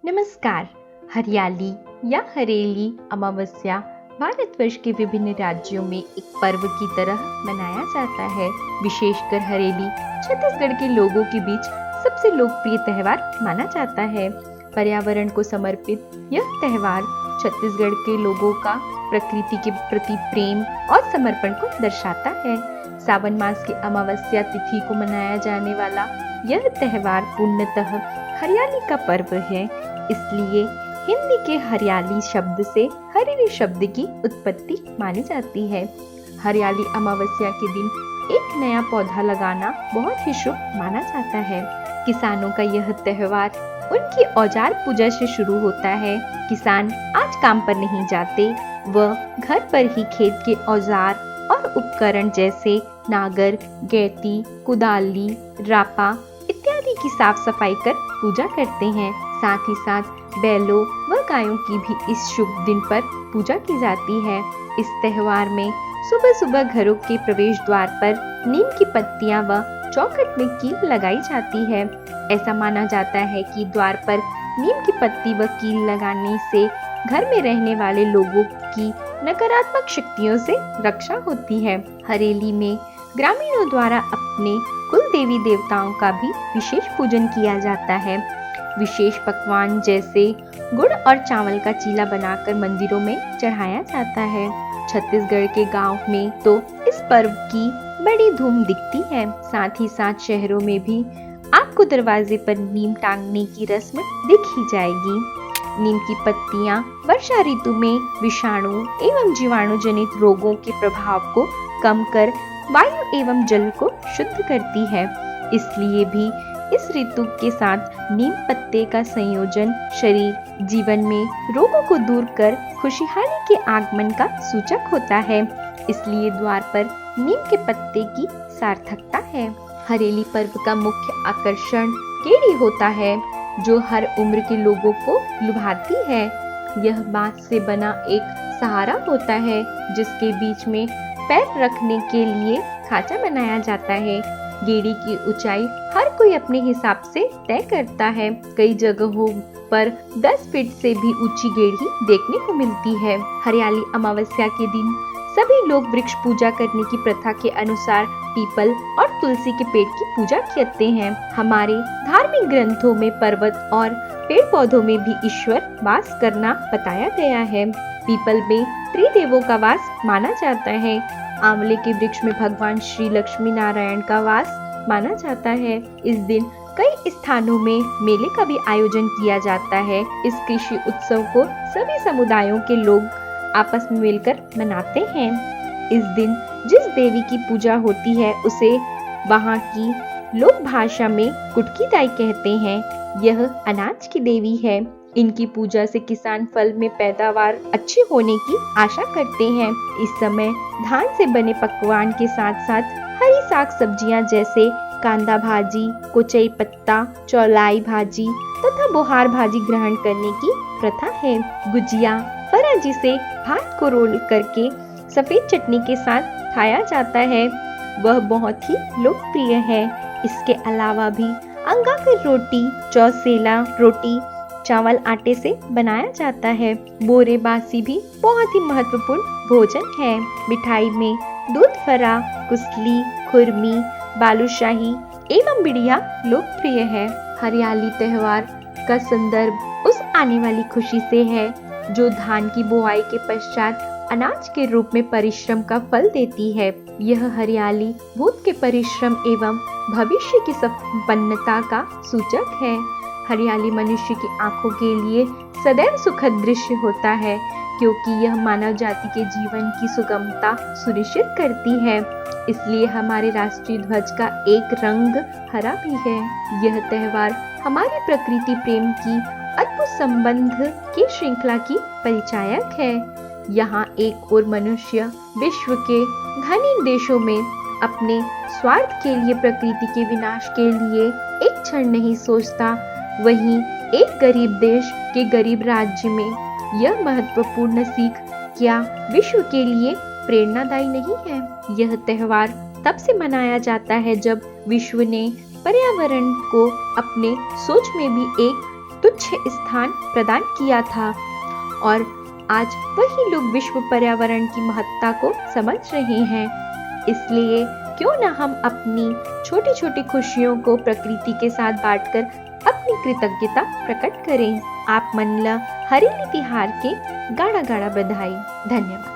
नमस्कार। हरियाली या हरेली अमावस्या भारतवर्ष के विभिन्न राज्यों में एक पर्व की तरह मनाया जाता है। विशेषकर हरेली छत्तीसगढ़ के लोगों के बीच सबसे लोकप्रिय त्योहार माना जाता है। पर्यावरण को समर्पित यह त्योहार छत्तीसगढ़ के लोगों का प्रकृति के प्रति प्रेम और समर्पण को दर्शाता है। सावन मास की अमावस्या तिथि को मनाया जाने वाला यह त्योहार पूर्णतः हरियाली का पर्व है। इसलिए हिंदी के हरियाली शब्द से हरेली शब्द की उत्पत्ति मानी जाती है। हरियाली अमावस्या के दिन एक नया पौधा लगाना बहुत ही शुभ माना जाता है। किसानों का यह त्योहार उनकी औजार पूजा से शुरू होता है। किसान आज काम पर नहीं जाते, वह घर पर ही खेत के औजार और उपकरण जैसे नागर, गैती, कुदाली, रापा इत्यादि की साफ सफाई कर पूजा करते हैं। साथ ही साथ बैलों व गायों की भी इस शुभ दिन पर पूजा की जाती है। इस त्योहार में सुबह सुबह घरों के प्रवेश द्वार पर नीम की पत्तियां व चौखट में कील लगाई जाती है। ऐसा माना जाता है कि द्वार पर नीम की पत्ती व कील लगाने से घर में रहने वाले लोगों की नकारात्मक शक्तियों से रक्षा होती है। हरेली में ग्रामीणों द्वारा अपने कुल देवी देवताओं का भी विशेष पूजन किया जाता है। विशेष पकवान जैसे गुड़ और चावल का चीला बनाकर मंदिरों में चढ़ाया जाता है। छत्तीसगढ़ के गांव में तो इस पर्व की बड़ी धूम दिखती है। साथ ही साथ शहरों में भी आपको दरवाजे पर नीम टांगने की रस्म दिख ही जाएगी। नीम की पत्तियां वर्षा ऋतु में विषाणु एवं जीवाणु जनित रोगों के प्रभाव को कम कर वायु एवं जल को शुद्ध करती है। इसलिए भी इस ऋतु के साथ नीम पत्ते का संयोजन शरीर जीवन में रोगों को दूर कर खुशहाली के आगमन का सूचक होता है। इसलिए द्वार पर नीम के पत्ते की सार्थकता है। हरेली पर्व का मुख्य आकर्षण केड़ी होता है, जो हर उम्र के लोगों को लुभाती है। यह बांस से बना एक सहारा होता है, जिसके बीच में पैर रखने के लिए खांचा बनाया जाता है। गेड़ी की ऊंचाई हर कोई अपने हिसाब से तय करता है। कई जगहों पर 10 फीट से भी ऊंची गेड़ी देखने को मिलती है। हरियाली अमावस्या के दिन सभी लोग वृक्ष पूजा करने की प्रथा के अनुसार पीपल और तुलसी के पेड़ की पूजा करते हैं। हमारे धार्मिक ग्रंथों में पर्वत और पेड़ पौधों में भी ईश्वर वास करना बताया गया है। पीपल में त्रिदेवों का वास माना जाता है। आंवले के वृक्ष में भगवान श्री लक्ष्मी नारायण का वास माना जाता है। इस दिन कई स्थानों में मेले का भी आयोजन किया जाता है। इस कृषि उत्सव को सभी समुदायों के लोग आपस में मिलकर मनाते हैं। इस दिन जिस देवी की पूजा होती है उसे वहाँ की लोक भाषा में कुटकी दाई कहते हैं। यह अनाज की देवी है। इनकी पूजा से किसान फल में पैदावार अच्छी होने की आशा करते हैं। इस समय धान से बने पकवान के साथ साथ हरी साग सब्जियां जैसे कांदा भाजी, कोचई पत्ता, चौलाई भाजी तथा बोहार भाजी ग्रहण करने की प्रथा है। गुजिया फरा जिसे भात को रोल करके सफेद चटनी के साथ खाया जाता है, वह बहुत ही लोकप्रिय है। इसके अलावा भी अंगाकर रोटी, चौसेला रोटी चावल आटे से बनाया जाता है। बोरे बासी भी बहुत ही महत्वपूर्ण भोजन है। मिठाई में दूध फरा, कुसली, खुरमी, बालूशाही एवं बिड़िया लोकप्रिय है। हरियाली त्योहार का संदर्भ उस आने वाली खुशी से है जो धान की बुआई के पश्चात अनाज के रूप में परिश्रम का फल देती है। यह हरियाली भूत के परिश्रम एवं भविष्य की संपन्नता का सूचक है। हरियाली मनुष्य की आंखों के लिए सदैव सुखद दृश्य होता है, क्योंकि यह मानव जाति के जीवन की सुगमता सुनिश्चित करती है। इसलिए हमारे राष्ट्रीय ध्वज का एक रंग हरा भी है। यह त्योहार हमारे प्रकृति प्रेम की अद्भुत संबंध की श्रृंखला की परिचायक है। यहाँ एक और मनुष्य विश्व के धनी देशों में अपने स्वार्थ के लिए प्रकृति के विनाश के लिए एक क्षण नहीं सोचता, वहीं एक गरीब देश के गरीब राज्य में यह महत्वपूर्ण सीख क्या विश्व के लिए प्रेरणादायी नहीं है। यह त्योहार तब से मनाया जाता है जब विश्व ने पर्यावरण को अपने सोच में भी एक तुच्छ स्थान प्रदान किया था और आज वही लोग विश्व पर्यावरण की महत्ता को समझ रहे हैं। इसलिए क्यों न हम अपनी छोटी छोटी खुशियों को प्रकृति के साथ बांटकर अपनी कृतज्ञता प्रकट करें। आप मनला हरेली तिहार के गाड़ा गाड़ा बधाई। धन्यवाद।